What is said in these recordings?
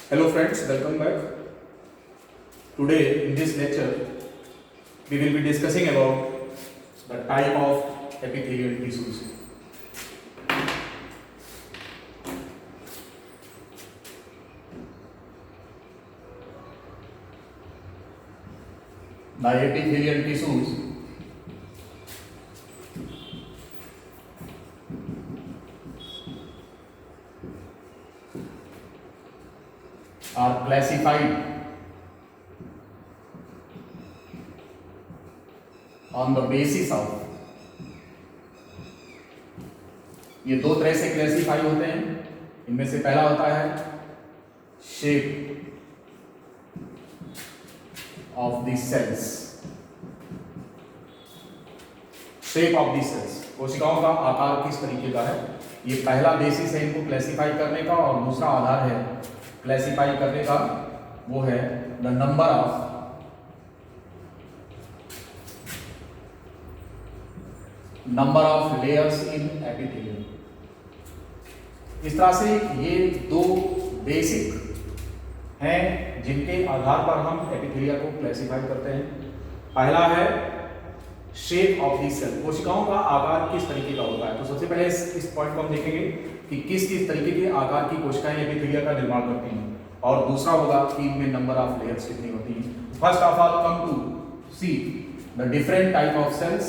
Hello friends, welcome back. Today in this lecture we will be discussing about the type of epithelial tissues. The epithelial tissues are classified on the basis of, ये दो तरह से classify होते हैं। इनमें से पहला होता है shape of the cells. Shape of the cells, कोशिकाओं का आकार किस तरीके का है, ये पहला बेसिस है इनको क्लासिफाई करने का। और दूसरा आधार है क्लासिफाई करने का, वो है the number of layers in epithelium. इस तरह से ये दो बेसिक हैं जिनके आधार पर हम एपिथेलिया को क्लासिफाई करते हैं। पहला है शेप ऑफ द सेल, कोशिकाओं का आकार किस तरीके का होता है। तो सबसे पहले इस पॉइंट को हम देखेंगे कि किस किस तरीके के आकार की कोशिकाएं एपिथेलिया का निर्माण करती हैं, और दूसरा होगा कि इनमें नंबर ऑफ लेयर्स कितनी होती हैं। First of all come to see the different type of cells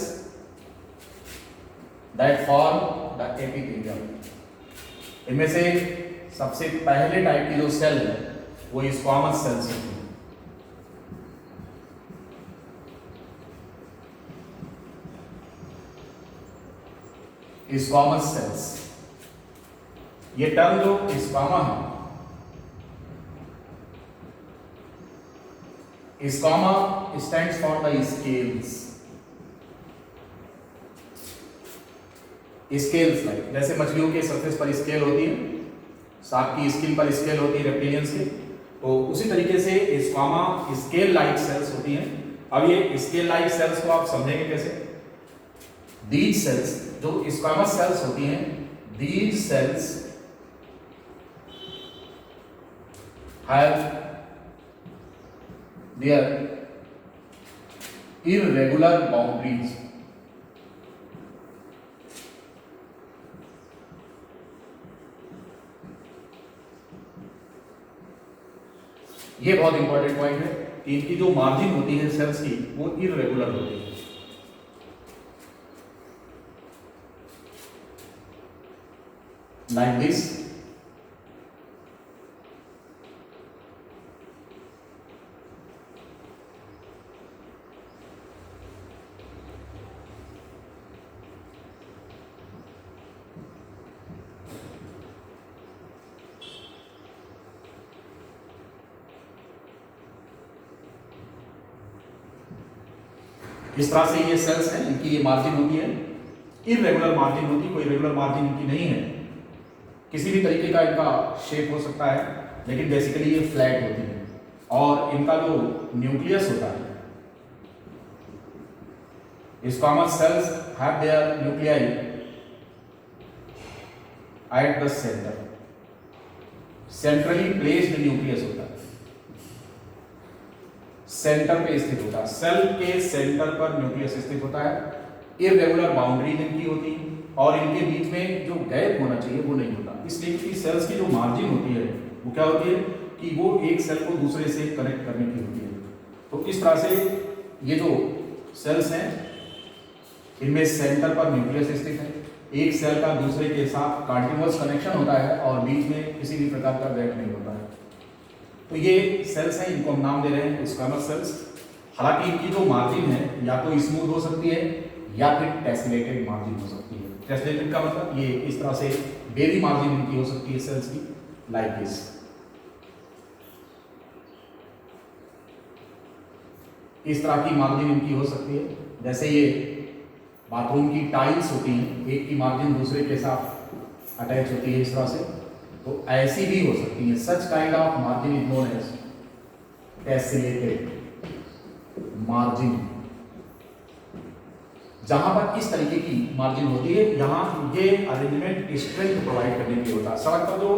that form the epithelium. इनमें से सबसे पहले टाइप की जो सेल है वो स्क्वामस सेल्स होती है। स्क्वामस सेल्स, ये टर्म जो स्क्वामा है, squama stands for the scales. Scales like जैसे मछलियों के सरफेस पर स्केल होती है, सांप की स्किन पर स्केल होती है रेप्टिलियंस की, तो उसी तरीके से स्क्वामा स्केल लाइक सेल्स होती हैं। अब ये स्केल लाइक सेल्स को आप समझेंगे कैसे। दीज सेल्स जो स्क्वामस सेल्स होती हैं, these cells have their irregular boundaries. ये बहुत इंपॉर्टेंट पॉइंट है कि इनकी जो मार्जिन होती है सेल्स की वो इररेगुलर होती है। लाइक दिस, इस तरह से ये सेल्स हैं, इनकी ये मार्जिन होती है, इररेगुलर मार्जिन होती है, कोई रेगुलर मार्जिन इनकी नहीं है। किसी भी तरीके का इनका शेप हो सकता है, लेकिन बेसिकली ये फ्लैट होती है। और इनका जो न्यूक्लियस होता है, squamous cells have their nuclei at the centre. Centrally placed nucleus होता है, सेंटर पे स्थित होता है, सेल के सेंटर पर न्यूक्लियस स्थित होता है। इररेगुलर बाउंड्रीज इनकी होती है और इनके बीच में जो गैप होना चाहिए वो नहीं होता। इसलिए कि सेल्स की जो मार्जिन होती है वो क्या होती है कि वो एक सेल को दूसरे से कनेक्ट करने की होती है। तो इस तरह से ये जो सेल्स हैं इनमें सेंटर पर न्यूक्लियस स्थित है, एक सेल का दूसरे के साथ कंटीन्यूअस कनेक्शन होता है और बीच में किसी भी प्रकार का गैप नहीं होता है। तो ये सेल्स हैं, इनको हम नाम दे रहे हैं स्क्वामस सेल्स। हालांकि इनकी जो मार्जिन है या तो स्मूथ हो सकती है या फिर टेसलेटेड मार्जिन हो सकती है। टेसलेटेड का मतलब ये इस तरह से बेरी मार्जिन इनकी हो सकती है सेल्स की, लाइक दिस। इस तरह की मार्जिन इनकी हो सकती है, जैसे ये बाथरूम की टाइल्स होती हैं, एक की मार्जिन दूसरे के साथ अटैच होती है इस तरह से, तो ऐसी भी हो सकती है। Such kind of margin is known as tessellated margin. जहां पर इस तरीके की मार्जिन होती है, यहां ये अरेंजमेंट स्ट्रेंथ प्रोवाइड करने के लिए होता है। सड़क पर जो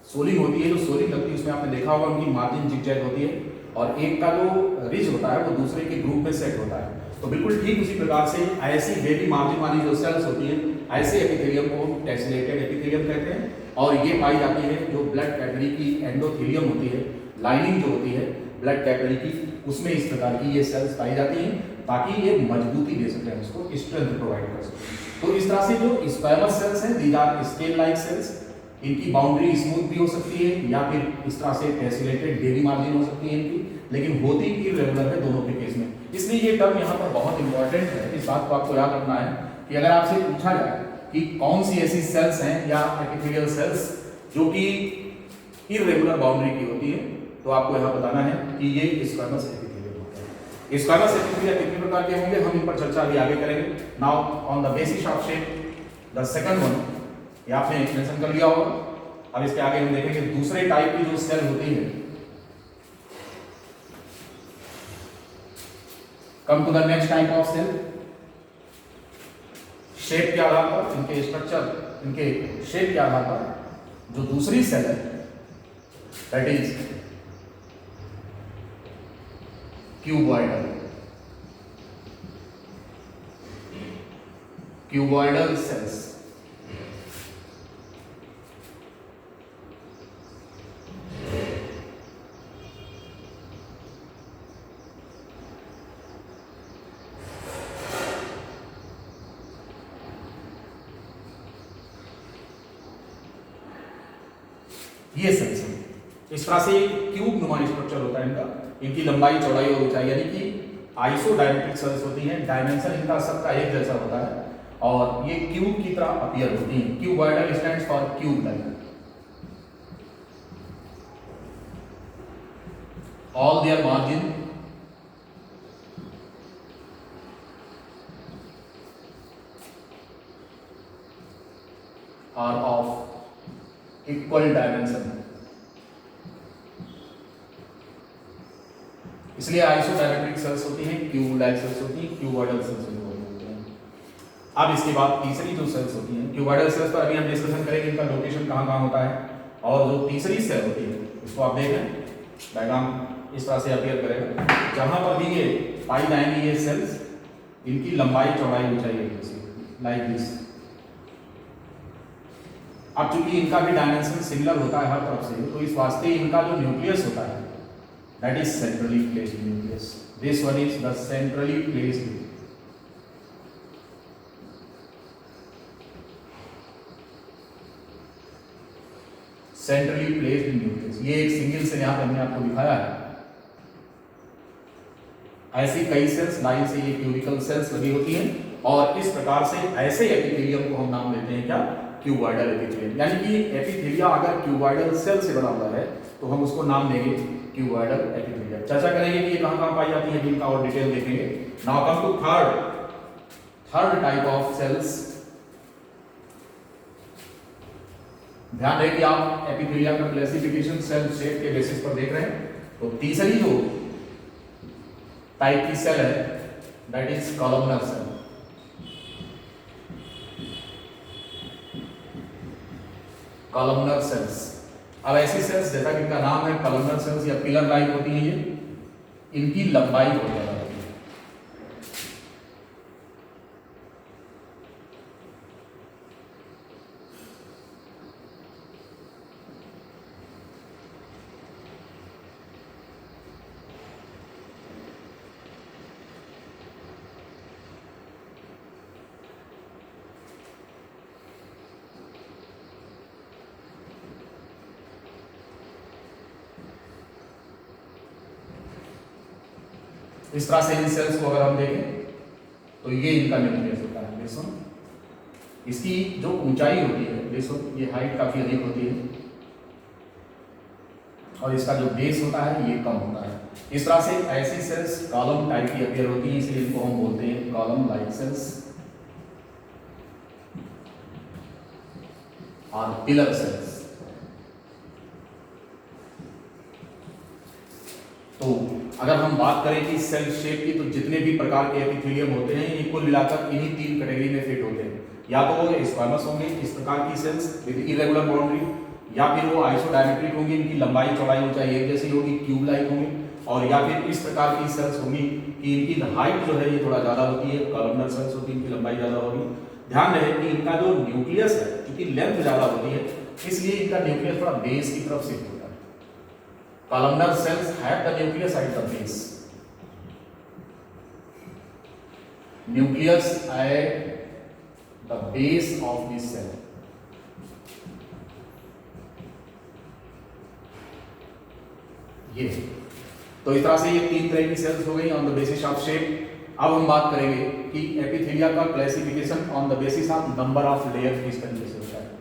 सोलिंग होती है, जो सोलिंग लगती है उसमें आपने देखा होगा उनकी मार्जिन जिगजैग होती है, और एक का जो रिज होता है वो दूसरे के ग्रुप में सेट होता है। तो बिल्कुल ठीक उसी प्रकार से ऐसी वेवी मार्जिन वाली जो सेल्स होती हैं, ऐसे एपिथेलियम को हम टेसलेटेड एपिथेलियम कहते हैं, और ये पाई जाती है जो ब्लड कैपिलरी की एंडोथेलियम होती है, लाइनिंग जो होती है ब्लड कैपिलरी की, उसमें इस प्रकार की ये सेल्स पाई जाती हैं, ताकि ये मजबूती दे सकें, उसको स्ट्रेंथ प्रोवाइड कर सकें। तो इस तरह से जो स्क्वैमस सेल्स हैं, these are scale like cells, इनकी बाउंड्री स्मूथ भी हो सकती है या फिर इस तरह से टेसलेटेड वेवी मार्जिन हो सकती है इनकी, लेकिन होती इर्रेगुलर है दोनों के केस में। इसलिए ये टर्म यहाँ पर बहुत इंपॉर्टेंट है, इस बात को आपको याद रखना है कि अगर आपसे पूछा जाए कि कौन सी ऐसी सेल्स हैं या एपिथेलियल सेल्स जो कि इर्रेगुलर बाउंड्री की होती है, तो आपको यहाँ बताना है कि ये स्क्वैमस एपिथेलियल होता है। स्क्वैमस एपिथेलियल कितने प्रकार के होंगे, हम इन पर चर्चा अभी आगे करेंगे। Now on the basis of shape the second one, ये आपने मेंशन कर लिया होगा। अब इसके आगे हम देखेंगे दूसरे टाइप की जो सेल होती है। Come to the next type of cell. Shape के आधार पर, इनके स्ट्रक्चर, इनके शेप के आधार पर जो दूसरी सेल है that is cuboidal, cuboidal cells. ये सेल्स हैं, इस तरह से क्यूब नुमा स्ट्रक्चर होता है इनका, इनकी लंबाई चौड़ाई और ऊंचाई यानी कि आइसोडायमेट्रिक सेल्स होती हैं, डायमेंशन इनका सबका एक जैसा होता है, और ये क्यूब की तरह अपीयर होती हैं। Cuboidal stands for cube like. All their margin are of equal dimension, इसलिए आइसोडायमेट्रिक सेल्स होती हैं, क्यूब लाइक सेल्स होती हैं, क्यूबॉइडल सेल्स होती हैं। अब इसके बाद तीसरी जो सेल्स होती हैं, क्यूबॉइडल सेल्स पर अभी हम डिस्कशन करेंगे इनका लोकेशन कहाँ कहाँ होता है, और जो तीसरी सेल होती है इसको आप देखें, डायग्राम इस तरह से अपीयर करेगा, जहां पर भी ये पाई जाएंगी ये सेल्स, इनकी लंबाई चौड़ाई ऊंचाई लाइक दिस। अब चूंकि इनका भी डायमेंशन सिमिलर होता है हर तरफ से, तो इस वास्ते इनका जो न्यूक्लियस होता है that is centrally placed nucleus. This one is the centrally placed, centrally placed nucleus. ये एक सिंगल सेल यहां पर हमने आपको दिखाया है, ऐसी कई सेल्स, लाइन से ये क्यूबिकल सेल्स लगी होती हैं, और इस प्रकार से ऐसे एपिथेलियम को हम नाम देते हैं क्या, क्यूबॉइडल एपिथेलियम। यानी कि एपिथेलिया अगर क्यूबॉइडल सेल से बना हुआ है तो हम उसको नाम देंगे क्यूबॉइडल एपिथेलियम। चर्चा करेंगे कि ये कहां कहां पाई जाती है, इनका और डिटेल देखेंगे। Now come to third type of cells. ध्यान रहे कि आप एपिथेलिया का क्लासिफिकेशन सेल शेप के बेसिस पर देख रहे हैं। तो तीसरी जो टाइप की सेल है that is columnar cell. Columnar cells, अब ऐसी सेल्स जैसा कि इनका नाम है कॉलमनर सेल्स या पिलर लाइक होती हैं, ये इनकी लंबाई बहुत ज्यादा होती है। इस तरह से इन सेल्स को अगर हम देखें तो ये इनका न्यूक्लियस होता है। देखो इसकी जो ऊंचाई होती है, देखो ये हाइट काफी अधिक होती है, और इसका जो बेस होता है ये कम होता है। इस तरह से ऐसी सेल्स कॉलम टाइप की अपीयर होती हैं, इसलिए इनको हम बोलते हैं कॉलम लाइक सेल्स और पिलर सेल्स। तो अगर हम बात करें कि सेल शेप की, तो जितने भी प्रकार के एपिथेलियम होते हैं ये कुल मिलाकर इन्हीं तीन कैटेगरी में फिट होते हैं। या तो वो स्क्वामस होंगे, इस प्रकार की सेल्स विद इरेगुलर बाउंड्री, या फिर वो आइसोडायमेट्रिक होंगी, इनकी लंबाई चौड़ाई ऊंचाई एक जैसी होगी, ट्यूब लाइक होंगी, और या फिर इस प्रकार की सेल्स होंगी कि इनकी हाइट जो है ये थोड़ा ज़्यादा होती है, कॉलमनर सेल्स होती है, इनकी लंबाई ज़्यादा होगी। ध्यान रहे कि इनका जो न्यूक्लियस है, क्योंकि लेंथ ज़्यादा होती है इसलिए इनका न्यूक्लियस थोड़ा बेस की तरफ शिफ्ट होता है। Columnar cells have the nucleus at the base, nucleus at the base of this cell. ये तो इस तरह से ये तीन तरह की सेल्स हो गई on the basis of shape. अब हम बात करेंगे कि एपिथेलिया का classification on the basis of number of layer किस तरीके से होता है।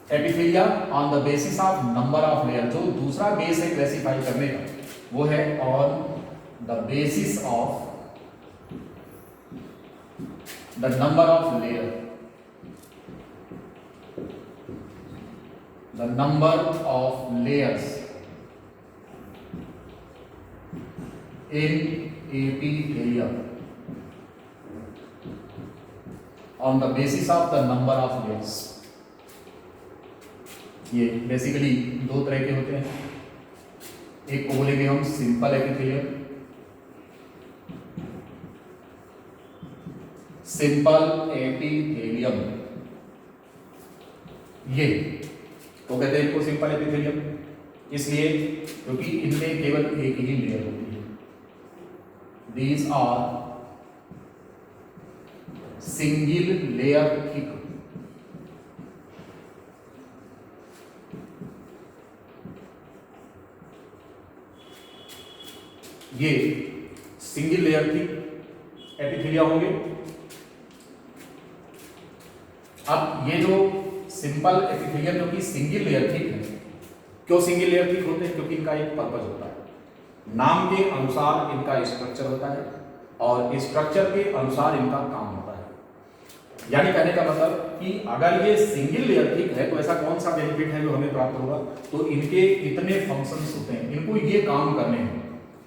Epithelia on the basis of number of layer, जो दूसरा बेस है क्लासिफाई करने का वो है on the basis of the number of layer, the number of layers in epithelia, on the basis of the number of layers. ये basically दो तरह के होते हैं, एक को बोलेंगे हम सिंपल एपिथेलियम, सिंपल एपिथेलियम, ये तो कहते हैं इनको सिंपल एपिथेलियम, इसलिए क्योंकि इनमें केवल एक ही लेयर होती है। These are single layer thick, ये सिंगल लेयर की एपिथेलिया होंगे। अब ये जो सिंपल एपिथेलियम जो कि सिंगल लेयर थिक है, क्यों सिंगल लेयर थिक होते हैं? क्योंकि इनका एक पर्पस होता है, नाम के अनुसार इनका स्ट्रक्चर होता है और स्ट्रक्चर के अनुसार इनका काम होता है। यानी कहने का मतलब कि अगर ये सिंगल लेयर थिक है तो ऐसा कौन सा बेनिफिट है जो हमें प्राप्त होगा? तो इनके कितने फंक्शंस होते हैं, इनको ये काम करने हैं।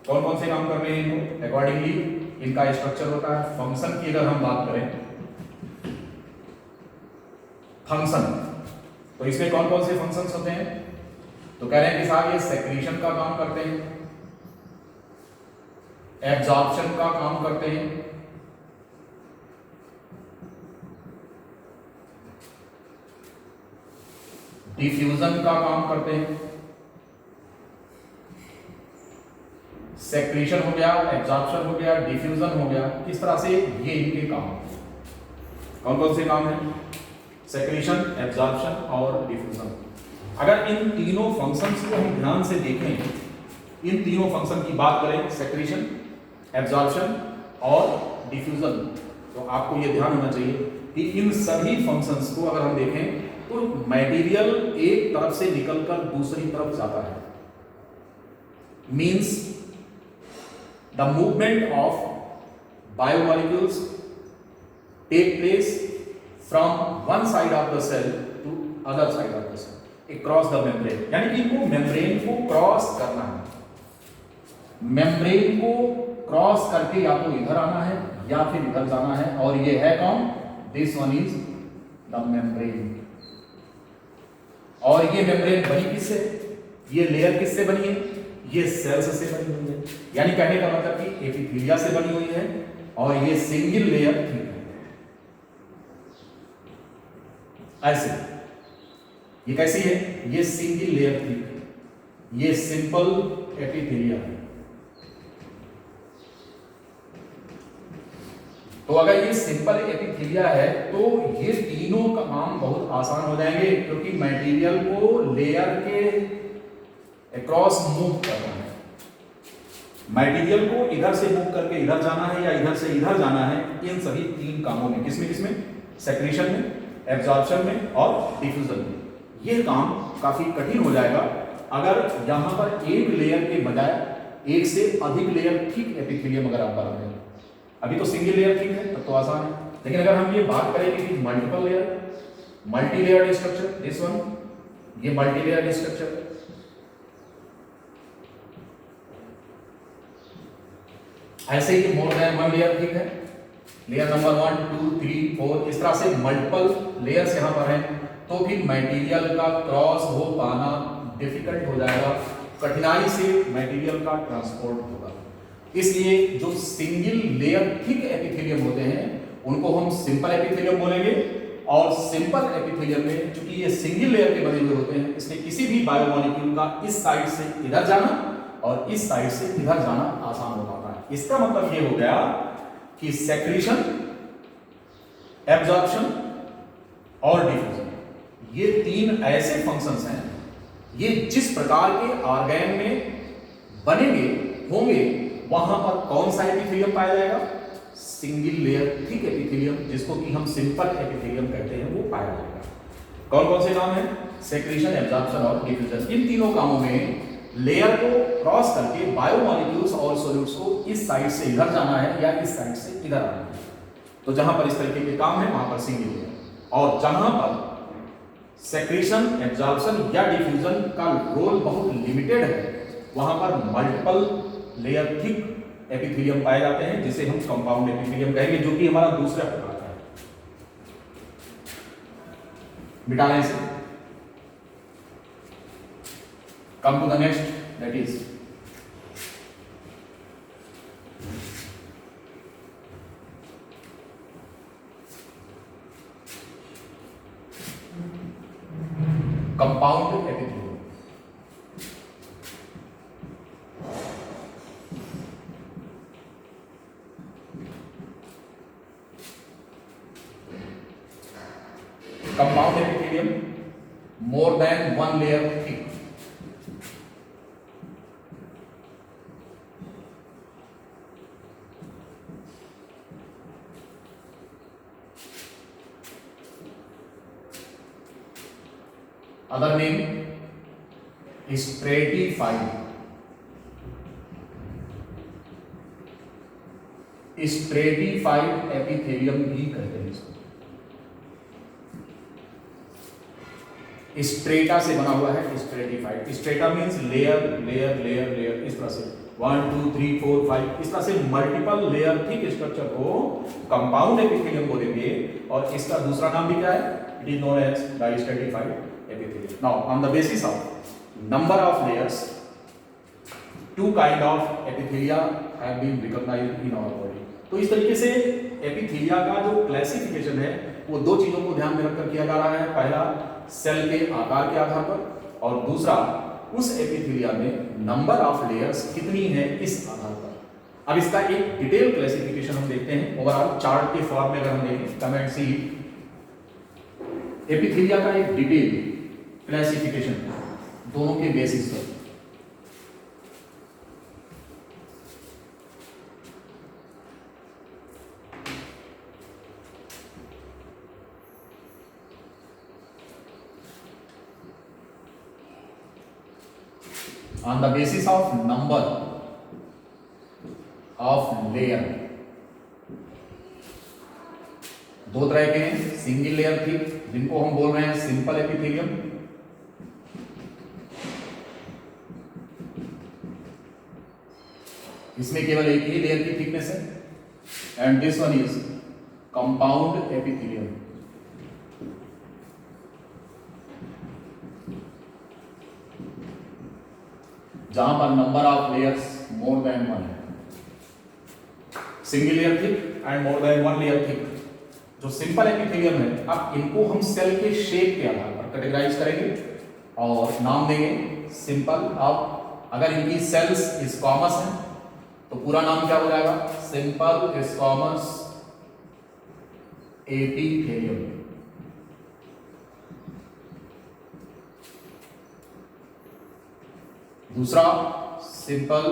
कौन कौन से काम करने हैं इनको? अकॉर्डिंगली इनका स्ट्रक्चर होता है। फंक्शन की अगर हम बात करें, फंक्शन, तो इसमें कौन कौन से फंक्शंस होते हैं? तो कह रहे हैं कि साहब ये सेक्रीशन का काम करते हैं, एब्जॉर्प्शन का काम करते हैं, डिफ्यूजन का काम करते हैं। सेक्रीशन हो गया, एब्जॉर्प्शन हो गया, डिफ्यूजन हो गया, इस तरह से ये इनके काम। कौन कौन से काम हैं? सेक्रीशन, एब्जॉर्प्शन और डिफ्यूजन। अगर इन तीनों फंक्शंस को हम ध्यान से देखें, इन तीनों फंक्शन की बात करें, सेक्रीशन, एब्जॉर्प्शन और डिफ्यूजन, तो आपको ये ध्यान होना चाहिए कि इन सभी फंक्शंस को अगर हम देखें तो मटेरियल एक तरफ से निकलकर दूसरी तरफ जाता है। Means the movement of biomolecules take place from one side of the cell to other side of the cell across the membrane. यानी कि इनको मेम्ब्रेन को क्रॉस करना है, मेम्ब्रेन को क्रॉस करके या तो इधर आना है या फिर इधर जाना है। और ये है कौन? This one is the membrane. और ये मेम्ब्रेन बनी किससे? ये लेयर किससे बनी है? ये सेल्स से बनी हुई है। यानी कहने का मतलब कि एपिथेलिया से बनी हुई है और ये सिंगल लेयर थिक है। ऐसे ये कैसी है? ये सिंगल लेयर थिक है, ये सिंपल एपिथेलिया है। तो अगर ये सिंपल एपिथेलिया है तो ये तीनों का काम बहुत आसान हो जाएंगे, क्योंकि मटेरियल को लेयर के अक्रॉस मूव करना है। मटेरियल को इधर से मूव करके इधर जाना है या इधर से इधर जाना है। इन सभी तीन कामों में, किसमें किसमें? सेक्रीशन में, एब्जॉर्प्शन में और डिफ्यूजन में। यह काम काफी कठिन हो जाएगा अगर यहां पर एक लेयर के बजाय एक से अधिक लेयर थिक एपिथेलियम अगर आप बना दें। अभी तो सिंगल लेयर ठीक है, तब तो आसान है। लेकिन अगर हम ये बात करें कि multiple layer, multi layered structure, this one, ये मल्टी लेयर्ड स्ट्रक्चर, ऐसे ही मोर देन वन लेयर ठीक है, लेयर नंबर 1 2 3 4 इस तरह से मल्टीपल लेयर्स यहां पर हैं, तो फिर मटेरियल का क्रॉस हो पाना डिफिकल्ट हो जाएगा, कठिनाई से मटेरियल का ट्रांसपोर्ट होगा। इसलिए जो सिंगल लेयर थिक एपिथेलियम होते हैं उनको हम सिंपल एपिथेलियम बोलेंगे, और सिंपल एपिथेलियम में चूंकि ये सिंगल लेयर के बने हुए होते हैं, इसलिए किसी भी बायोमोलिक्यूल का इस साइड से इधर जाना और इस साइड से इधर जाना आसान हो पाता है। इसका मतलब ये हो गया कि सेक्रीशन, एब्जॉर्प्शन और डिफ्यूजन, ये तीन ऐसे फंक्शंस हैं, ये जिस प्रकार के ऑर्गेन में बनेंगे होंगे, वहां पर कौन सा एपिथेलियम पाया जाएगा? सिंगल लेयर थिक एपिथेलियम, जिसको कि हम सिंपल एपिथेलियम कहते हैं, वो पाया जाएगा। कौन कौन से नाम है? सेक्रीशन, एब्जॉर्प्शन और डिफ्यूजन। इन तीनों कामों में लेयर को क्रॉस करके बायोमोलिक्यूल्स और सॉल्यूट्स को इस साइड से इधर जाना है या इस साइड से इधर आना है। तो जहां पर इस तरीके के काम है वहां पर सिंगल लेयर, और जहां पर सेक्रीशन, एब्जॉर्प्शन या डिफ्यूजन का रोल बहुत लिमिटेड है, वहां पर मल्टीपल लेयर थिक एपिथेलियम पाए जाते हैं, जिसे हम कंपाउंड एपिथेलियम कहेंगे, जो कि हमारा दूसरा प्रकार का है। मिटाने से come to the next, that is compound epithelium. Compound epithelium more than one layer thick, other name stratified, stratified epithelium भी कहते हैं इसको। स्ट्रेटा से बना हुआ है stratified. Strata means layer layer layer layer, इस तरह से 1 2 3 4 5 इस तरह से मल्टीपल लेयर थिक स्ट्रक्चर को कंपाउंड एपिथेलियम बोलेंगे, और इसका दूसरा नाम भी क्या है? It is known as stratified epithelium. Now, on the basis of number of layers, two kind of epithelia have been recognized in our body. तो इस तरीके से एपिथेलिया का जो क्लासिफिकेशन है वो दो चीजों को ध्यान में रखकर किया जा रहा है। पहला सेल के आकार के आधार पर, और दूसरा उस एपिथेलिया में नंबर ऑफ लेयर्स कितनी है इस आधार पर। अब इसका एक डिटेल क्लासिफिकेशन हम देखते हैं ओवरऑल चार्ट के फॉर्म में। अगर हम देखें कमेंट सी एपिथेलिया का एक डिटेल क्लासिफिकेशन दोनों के बेसिस पर। On the basis of number of layer, दो तरह के हैं, सिंगल लेयर थिक जिनको हम बोल रहे हैं सिंपल एपिथेलियम, इसमें केवल एक ही लेयर की थिकनेस है, and this one is compound epithelium. जहां पर number of layers more than one है, single layer thick and more than one layer thick. जो सिंपल एपिथेलियम है, अब इनको हम सेल के शेप के आधार पर कैटेगराइज करेंगे और नाम देंगे सिंपल। अब अगर इनकी सेल्स स्क्वामस हैं तो पूरा नाम क्या हो जाएगा? Simple squamous epithelium. दूसरा simple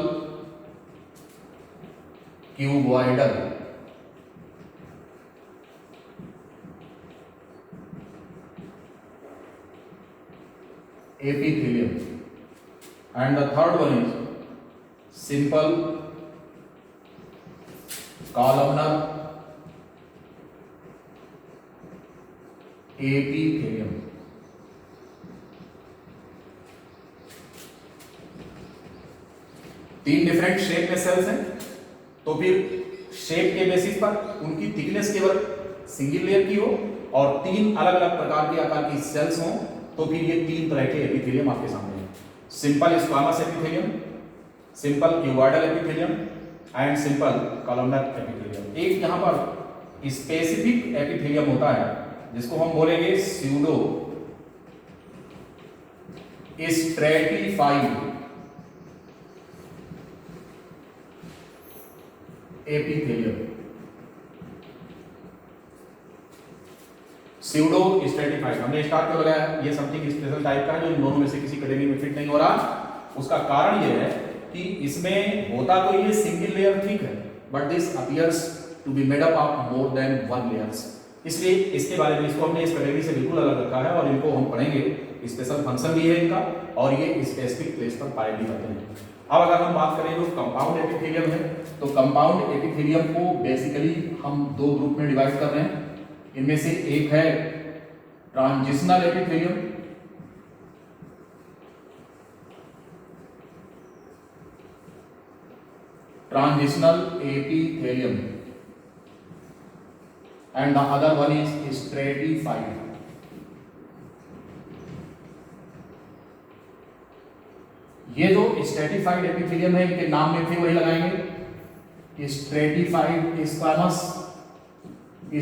cuboidal, epithelium, and the third one is simple columnar epithelium. तीन डिफरेंट शेप में सेल्स हैं, तो फिर शेप के बेसिस पर उनकी थिकनेस केवल सिंगल लेयर की हो और तीन अलग अलग प्रकार के आकार की सेल्स हों, तो फिर ये तीन तरह के एपिथेलियम आपके सामने हैं। Simple squamous epithelium, simple cuboidal epithelium and simple columnar epithelium. एक यहां पर स्पेसिफिक एपिथेलियम होता है जिसको हम बोलेंगे pseudo stratified epithelium. Pseudo stratified हमने स्टार क्यों लगाया? ये समथिंग स्पेशल टाइप का है जो इन दोनों में से किसी कैटेगरी में फिट नहीं हो रहा। उसका कारण ये है कि इसमें होता तो ये सिंगल लेयर ठीक है, but this appears to be made up of more than one layers. इसलिए इसके बारे में इसको हमने इस कैटेगरी से बिल्कुल अलग रखा है और इनको हम पढ़ेंगे। स्पेशल फंक्शन भी है इनका और ये स्पेसिफिक प्लेस पर पाए भी जाते हैं। अब अगर हम बात करें तो कंपाउंड एपिथेलियम है, तो कंपाउंड एपिथेलियम को बेसिकली हम दो ग्रुप में डिवाइड कर रहे हैं। इनमें से एक है transitional epithelium, transitional epithelium and the other one is stratified। ये जो स्ट्रेटिफाइड एपिथेलियम है इनके नाम में फिर वही लगाएंगे, stratified squamous,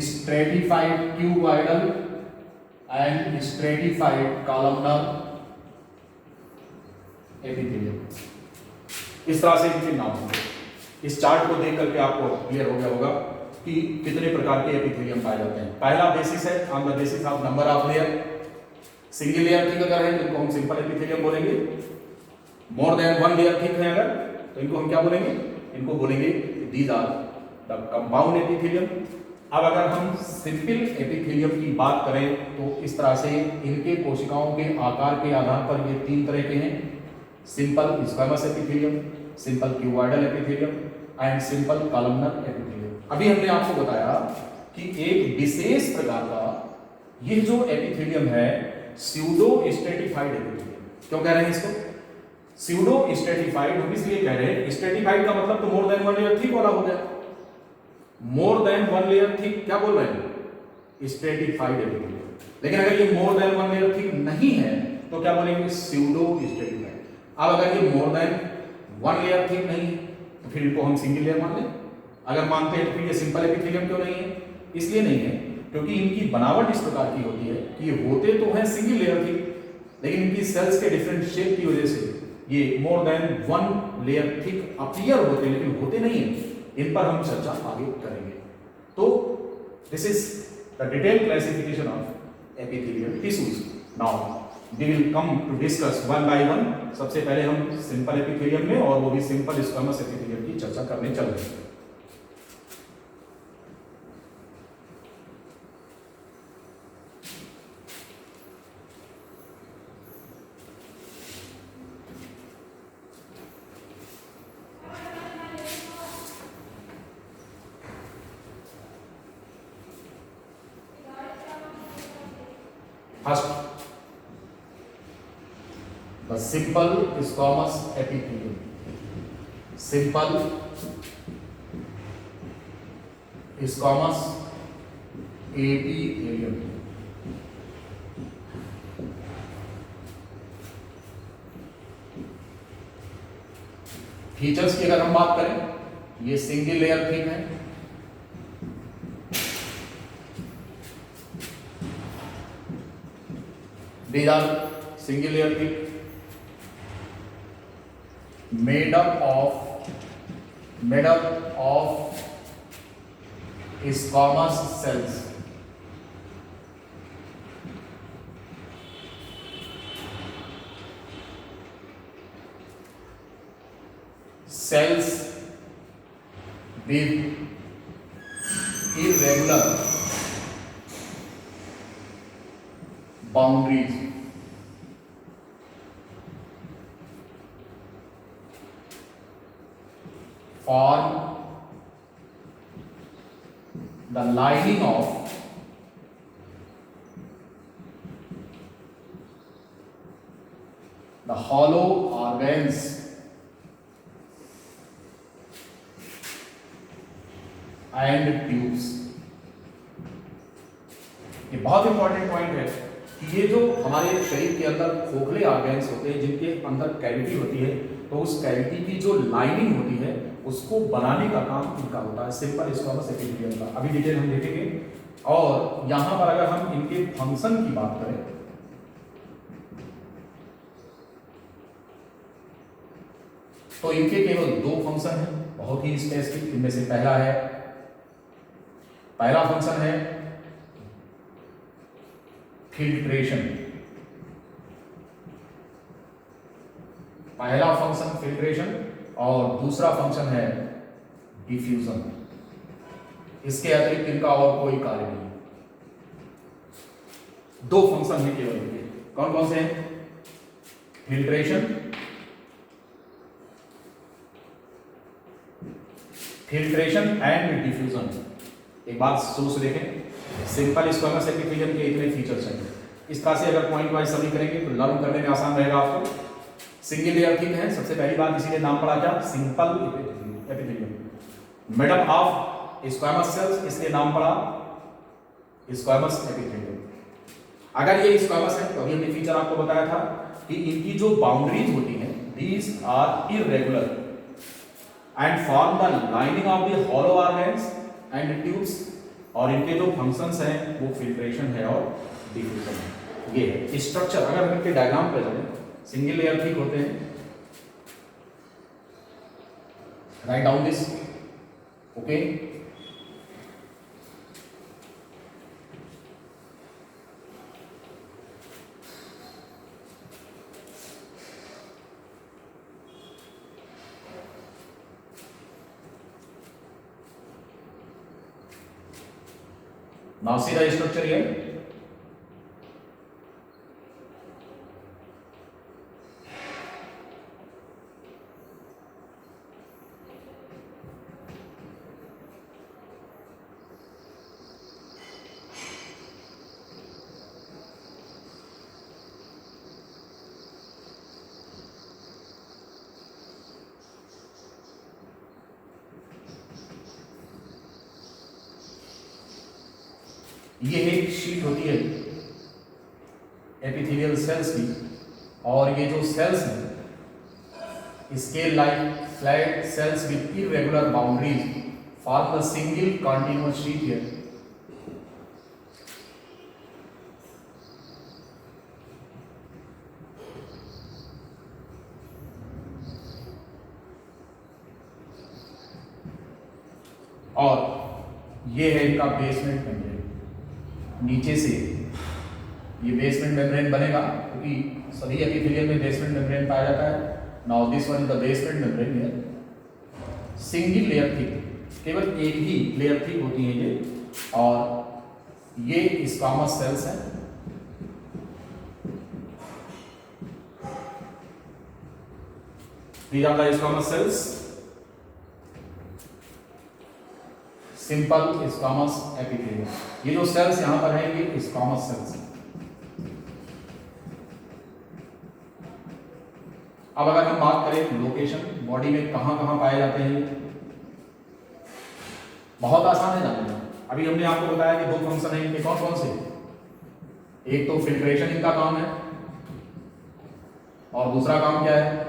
stratified cuboidal and stratified columnar epithelium. इस तरह से इनके नाम होंगे। इस चार्ट को देख करके आपको क्लियर हो गया होगा कि कितने प्रकार के एपिथेलियम पाए जाते हैं। पहला बेसिस है on the basis of number of layer. Single layer thick अगर है तो इनको हम सिंपल एपिथेलियम बोलेंगे। More than one layer thick है अगर तो इनको हम क्या बोलेंगे? इनको बोलेंगे these are the compound epithelium. अब अगर हम सिंपल एपिथेलियम की बात करें तो इस तरह से इनके कोशिकाओं के आकार के आधार पर ये तीन तरह के हैं, simple squamous epithelium, simple cuboidal epithelium and simple columnar epithelium. अभी हमने आपको बताया कि एक विशेष प्रकार का ये जो एपिथेलियम है स्यूडो स्ट्रेटिफाइड एपिथेलियम। क्यों कह रहे हैं इसको स्यूडो स्ट्रेटिफाइड? हम इसलिए कह रहे हैं, स्ट्रेटिफाइड का मतलब तो मोर देन वन लेयर थिक वाला हो गया। मोर देन वन लेयर थिक क्या बोल रहे हैं? Stratified epithelium. लेकिन अगर ये मोर देन वन लेयर थिक नहीं है तो क्या बोलेंगे? Pseudo stratified. अब अगर ये मोर देन वन लेयर थिक नहीं है तो फिर इनको हम सिंगल लेयर मान लें। अगर मानते हैं तो फिर ये सिंपल एपिथेलियम क्यों नहीं है? इसलिए नहीं है क्योंकि इनकी बनावट इस प्रकार की होती है कि ये होते तो हैं सिंगल लेयर थिक, लेकिन इनकी सेल्स के डिफरेंट शेप की वजह से ये मोर than one layer thick appear होते हैं, लेकिन होते नहीं है। इन पर हम चर्चा आगे करेंगे। तो this is the detail classification of epithelial tissues. Now we will come to discuss one by one. सबसे पहले हम सिंपल एपिथेलियम में और वो भी सिंपल स्क्वामस एपिथेलियम की चर्चा करने चल रहे हैं। First, the simple squamous epithelium. Simple squamous epithelium. Features की अगर हम बात करें, ये सिंगल लेयर थिक है, these are single layer thick, made up of squamous cells. Cells with irregular boundaries. Form the lining of the hollow organs and tubes. ये बहुत important point है कि ये जो हमारे शरीर के अंदर खोखले ऑर्गन्स होते हैं जिनके अंदर कैविटी होती है, तो उस कैविटी की जो लाइनिंग होती है उसको बनाने का काम इनका होता है, सिंपल स्क्वामस एपिथेलियम का। अभी डिटेल हम देखेंगे। और यहां पर अगर हम इनके फंक्शन की बात करें तो इनके केवल दो फंक्शन हैं, बहुत ही स्पेसिफिक। इनमें से पहला फंक्शन है फिल्ट्रेशन। पहला फंक्शन फिल्ट्रेशन और दूसरा फंक्शन है डिफ्यूजन। इसके अतिरिक्त इनका और कोई कार्य नहीं। दो फंक्शन है केवल इनके। कौन कौन से हैं? Filtration and diffusion. एक बात सोच देखें, सिंपल स्क्वामस एपिथेलियम के इतने फीचर्स हैं। इस तरह से अगर पॉइंट वाइज सभी करेंगे तो लर्न करने में आसान रहेगा आपको। सिंगल लेयर थिक है, सबसे पहली बात, इसीलिए नाम पड़ा क्या? Simple epithelium. Made up of squamous cells, इसलिए नाम पड़ा स्क्वामस एपिथेलियम। अगर ये स्क्वामस है तो अभी हमने फीचर आपको बताया था कि इनकी जो बाउंड्रीज होती हैं, these are irregular and form the lining of the hollow organs and tubes. और इनके जो फंक्शंस हैं वो फिल्ट्रेशन है और डिफ्यूजन है। ये है स्ट्रक्चर। अगर हम इनके डायग्राम पे चलें, सिंगल लेयर थिक होते हैं, write down this, okay. Now see the structure here. ये एक शीट होती है एपिथेलियल सेल्स की, और ये जो सेल्स हैं scale like flat sales with irregular boundaries form the single continuous sheet here. और ये है इनका बेसमेंट मेम्ब्रेन। नीचे से ये बेसमेंट मेम्ब्रेन बनेगा, क्योंकि सभी एपिथेलियम में बेसमेंट मेम्ब्रेन पाया जाता है। Now this one is the basement membrane here. Single layer thick, केवल एक ही लेयर थिक होती है ये, और ये स्क्वामस सेल्स हैं। These are the squamous cells, simple squamous epithelium. ये जो सेल्स यहां पर हैं ये स्क्वामस सेल्स हैं। अब अगर हम बात करें लोकेशन, बॉडी में कहां कहां पाए जाते हैं, बहुत आसान है जानना। अभी हमने आपको बताया कि दो फंक्शन है इनके। कौन कौन से? एक तो फिल्ट्रेशन इनका काम है, और दूसरा काम क्या है?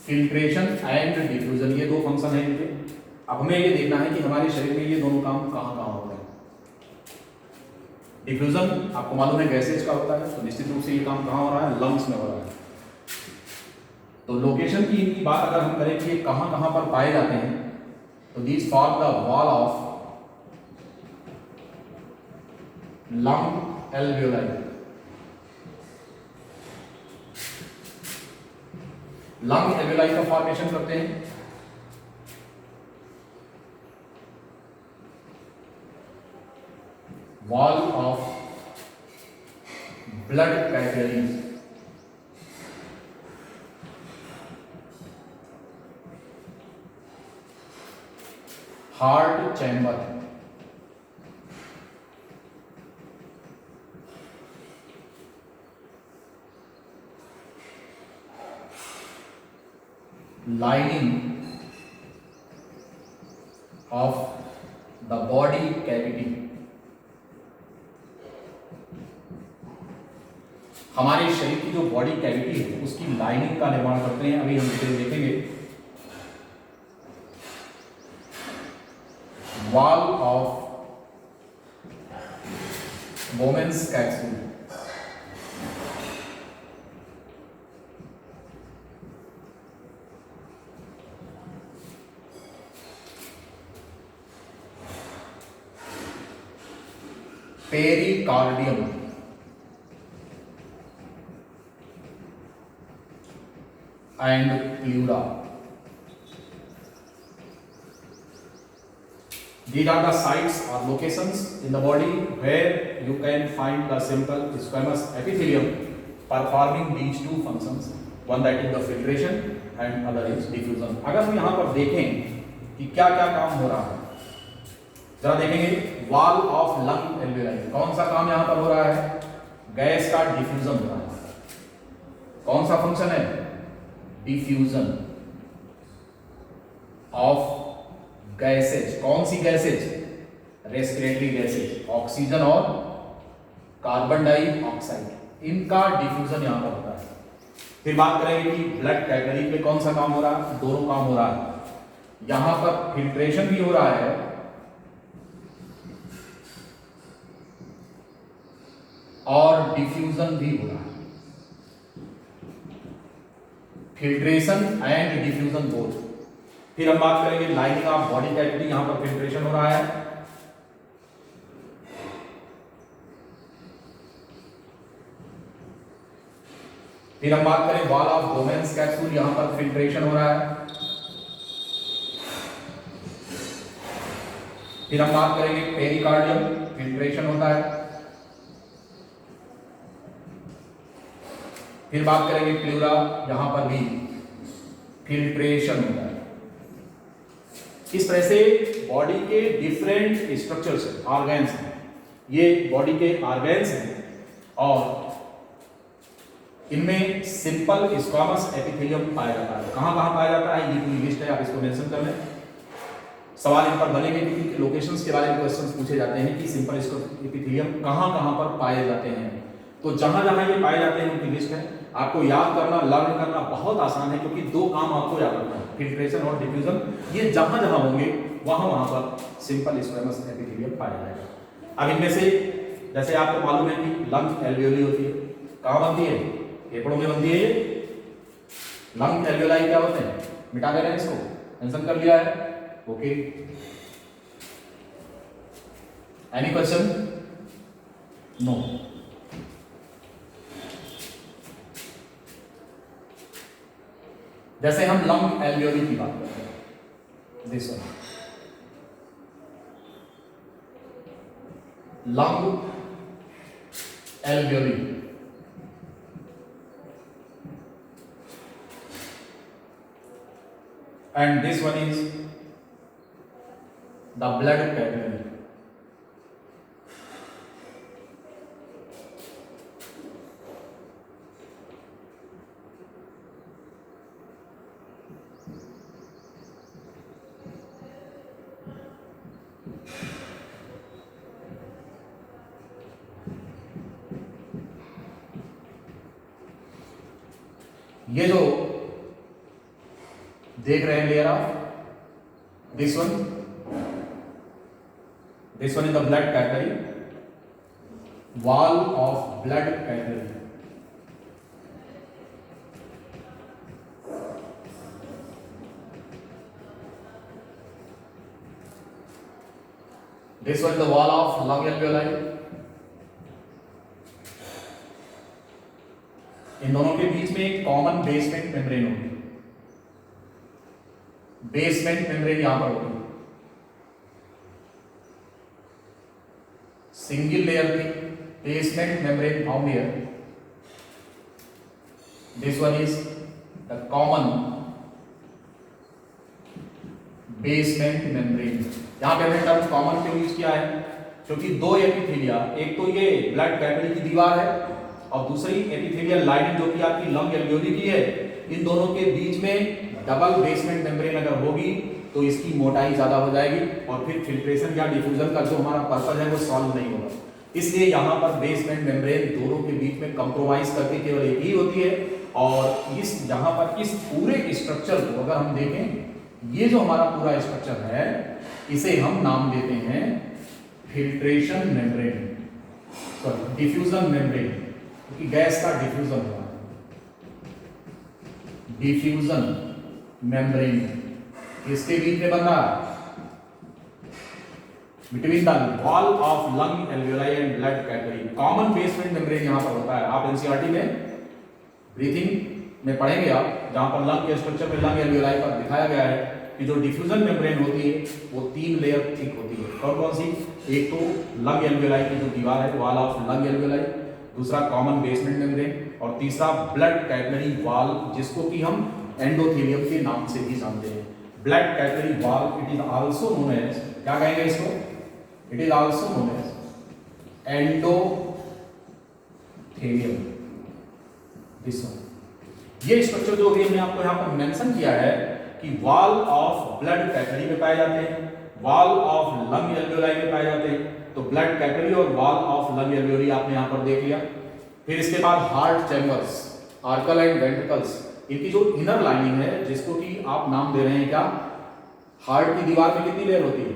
Filtration and diffusion. ये दो फंक्शन है इनके। अब हमें ये देखना है कि हमारे शरीर में ये दोनों काम कहां कहां होते हैं। डिफ्यूजन आपको मालूम है गैसेज का होता है, तो निश्चित रूप से ये काम कहां हो रहा है? लंग्स में हो रहा है। तो लोकेशन की इनकी बात अगर हम करें कि ये कहां कहां पर पाए जाते हैं, तो these form the wall of lung alveoli. Lung alveoli का फॉर्मेशन करते हैं wall of blood capillaries. Heart chamber, lining of the body cavity, हमारे शरीर की जो बॉडी कैविटी है उसकी लाइनिंग का निर्माण करते हैं। अभी हम डिटेल देखेंगे। Wall of women's capsule, pericardium, and pleura. These are the sites or locations in the body where you can find the simple squamous epithelium performing these two functions, one that is the filtration and other is diffusion. अगर हम यहाँ पर देखें कि क्या क्या काम हो रहा है, जरा देखेंगे। वॉल ऑफ लंग एल्वेलाई, कौन सा काम यहाँ पर हो रहा है? गैस का डिफ्यूजन हो रहा है। कौन सा फंक्शन है? Diffusion of gases. कौन सी गैसेज? रेस्पिरेटरी गैसेज, ऑक्सीजन और कार्बन डाइऑक्साइड, इनका डिफ्यूजन यहां पर होता है। फिर बात करेंगे कि ब्लड कैटरी पे कौन सा काम हो रहा है? दोनों काम हो रहा है। यहां पर फिल्ट्रेशन भी हो रहा है और डिफ्यूजन भी हो रहा है। Filtration and diffusion both. फिर हम बात करेंगे लाइनिंग ऑफ बॉडी कैविटी, यहां पर फिल्ट्रेशन हो रहा है। फिर हम बात करें वॉल ऑफ वोमेन्स कैप्सूल, यहां पर फिल्ट्रेशन हो रहा है। फिर हम बात करेंगे पेरिकार्डियम, फिल्ट्रेशन होता है। फिर बात करेंगे प्लूरा, यहां पर भी फिल्ट्रेशन होता है। इस तरह से बॉडी के डिफरेंट स्ट्रक्चर्स, ऑर्गन्स हैं, ये बॉडी के ऑर्गन्स हैं और इनमें सिंपल स्क्वामस एपिथेलियम पाया जाता है। कहां कहां पाया जाता है ये पूरी लिस्ट है, आप इसको मेंशन कर लें। सवाल इन पर बनेंगे क्योंकि लोकेशंस के बारे में क्वेश्चंस पूछे जाते हैं कि सिंपल एपिथेलियम कहां कहां पर पाए जाते हैं। तो जहां जहां ये पाए जाते हैं उनकी लिस्ट है। आपको याद करना, लर्न करना बहुत आसान है क्योंकि दो काम आपको याद रखना है, फिल्ट्रेशन और डिफ्यूजन। ये जहां जहां होंगे वहां वहां पर सिंपल स्क्वामस एपिथेलियम पाया जाएगा। अब इनमें से जैसे आपको मालूम है कि लंग एल्वियोली होती है, कहां बनती है? फेफड़ों में बनती है। ये लंग एल्वियोलाई क्या होते हैं? मिटा दे रहे हैं, इसको मेंशन कर लिया है। Okay, any question? नो। जैसे हम लंग एल्वियोली की बात करते हैं, this one lung alveoli, and this one is the blood capillary. ये जो देख रहे हैं layer of this one is the blood capillary, wall of blood capillary. This one is the wall of lung alveoli. इन दोनों के बीच में एक कॉमन बेसमेंट मेम्ब्रेन होगी। बेसमेंट मेम्ब्रेन यहां पर होगी, सिंगल लेयर की basement membrane found here. This one is the common basement membrane. यहाँ पे हमने टर्म कॉमन क्यों यूज किया है, क्योंकि दो एपिथेलिया, एक तो ये ब्लड कैपिलरी की दीवार है और दूसरी एपिथेलियल लाइनिंग जो कि आपकी लंग एल्वियोली की है, इन दोनों के बीच में डबल बेसमेंट मेम्ब्रेन अगर होगी तो इसकी मोटाई ज्यादा हो जाएगी और फिर फिल्ट्रेशन या डिफ्यूजन का जो हमारा पर्पज है वो सॉल्व नहीं होगा। इसलिए यहाँ पर बेसमेंट मेम्ब्रेन दोनों के बीच में कंप्रोमाइज करके केवल एक ही होती है। और इस यहाँ पर इस पूरे स्ट्रक्चर को अगर हम देखें, ये जो हमारा पूरा स्ट्रक्चर है इसे हम नाम देते हैं filtration membrane, sorry diffusion membrane, क्योंकि गैस का डिफ्यूजन हुआ, डिफ्यूजन मेम्ब्रेन इसके बीच में बन रहा between the wall of lung alveoli and blood capillary. Common basement membrane यहां पर होता है। आप एनसीईआरटी में ब्रीथिंग में पढ़ेंगे आप, जहां पर लंग के स्ट्रक्चर में लंग एल्वियोलाई पर दिखाया गया है कि जो डिफ्यूजन मेम्ब्रेन होती है वो 3 लेयर थिक होती है। कौन कौन सी? एक तो लंग एल्वियोलाई की जो दीवार है, वॉल ऑफ लंग एल्वियोलाई, दूसरा कॉमन बेसमेंट मेम्ब्रेन और तीसरा ब्लड कैपिलरी वॉल, जिसको कि हम एंडोथेलियम के नाम से भी जानते हैं। Blood capillary wall, it is also known as, क्या कहेंगे इसको? It is also known as endothelium. This one, ये स्ट्रक्चर जो भी हमने आपको यहां पर मेंशन किया है कि वॉल ऑफ ब्लड कैपिलरी में पाए जाते हैं, वॉल ऑफ लंग एल्वियोलाई में पाए जाते हैं। तो ब्लड कैपिलरी और वॉल ऑफ लंग एल्वियोलाई आपने यहां पर देख लिया। फिर इसके बाद हार्ट चैम्बर्स, आर्कल एंड वेंट्रिकल्स, इनकी जो इनर लाइनिंग है, जिसको कि आप नाम दे रहे हैं क्या? हार्ट की दीवार में कितनी लेयर होती है?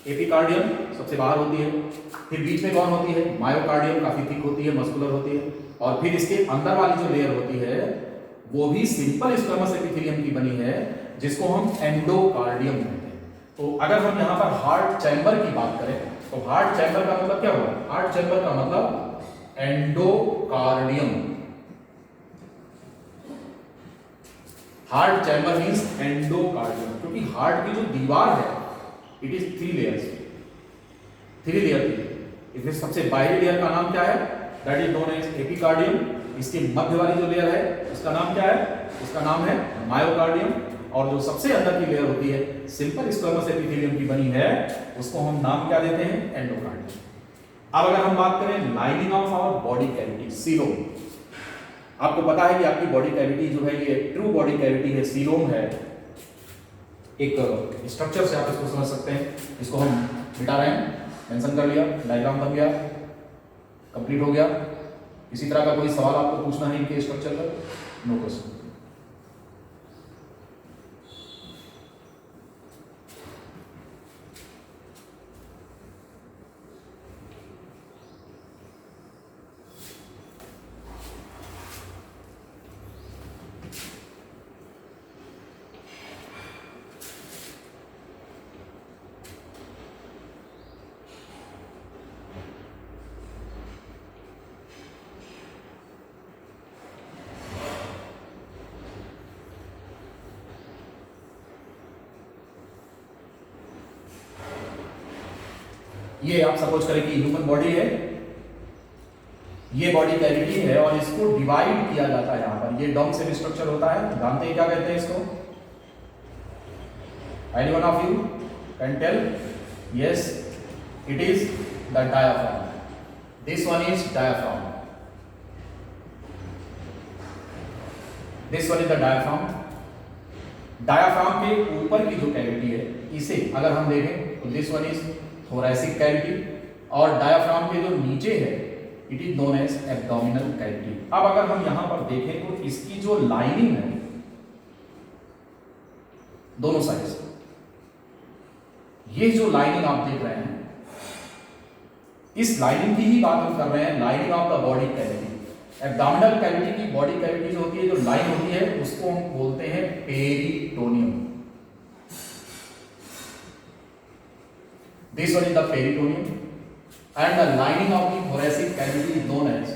एपिकार्डियम सबसे बाहर होती है, फिर बीच में कौन होती है? मायोकार्डियम, काफी थिक होती है, मस्कुलर होती है, और फिर इसके अंदर वाली जो लेयर होती है वो भी सिंपल स्क्वेमस एपिथेलियम की बनी है, जिसको हम एंडोकार्डियम कहते हैं। तो अगर हम यहाँ पर हार्ट चैम्बर की बात करें तो हार्ट चैम्बर का मतलब क्या हुआ? हार्ट चैम्बर का मतलब endocardium. Heart chamber means endocardium, क्योंकि हार्ट की जो दीवार है इट इज 3 लेयर्स, 3 लेयर की। इसमें सबसे बाहरी लेयर का नाम क्या है? That is known as epicardium. इसके मध्य वाली जो लेयर है उसका नाम क्या है? उसका नाम है मायोकार्डियम। और जो सबसे अंदर की लेयर होती है, सिंपल स्क्वेमस एपिथेलियम की बनी है, उसको हम नाम क्या देते हैं? एंडोकार्डियम। अब अगर हम बात करें lining of our body cavity, coelom, आपको पता है कि आपकी बॉडी कैविटी जो है ये ट्रू बॉडी कैविटी है, सीलोम है। एक स्ट्रक्चर से आप इसको समझ सकते हैं। इसको हम मिटा रहे हैं, मेंशन कर लिया, डायग्राम बन गया, कंप्लीट हो गया। इसी तरह का कोई सवाल आपको पूछना है इनके स्ट्रक्चर पर? No question. ये आप सपोज करें कि ह्यूमन बॉडी है, ये बॉडी कैविटी है और इसको डिवाइड किया जाता है। यहां पर ये डॉम सेल स्ट्रक्चर होता है, जानते हैं क्या कहते हैं इसको? Anyone of you can tell? Yes, it is the diaphragm. This one is diaphragm, this one is the diaphragm. Diaphragm के ऊपर की जो कैविटी है, इसे अगर हम देखें तो this one is thoracic cavity, और डायाफ्राम के जो नीचे है it is known as abdominal cavity. अब अगर हम यहां पर देखें तो इसकी जो लाइनिंग है दोनों साइड से, ये जो लाइनिंग आप देख रहे हैं, इस लाइनिंग की ही बात हम कर रहे हैं, lining of the body cavity. Abdominal cavity की बॉडी कैविटी जो होती है, जो लाइन होती है, उसको हम बोलते हैं peritoneum. This one is the peritoneum, and the lining of the thoracic cavity is known as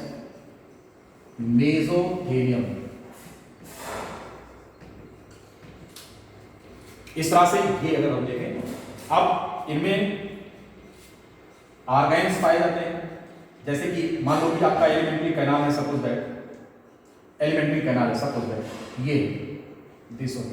mesothelium। इस तरह से ये अगर हम देखें, अब इनमें ऑर्गेन्स पाए जाते हैं, जैसे कि मान लो कि आपका एलिमेंट्री कैनाल है, सपोज दैट एलिमेंट्री कैनाल है, सपोज दैट ये दिस वन,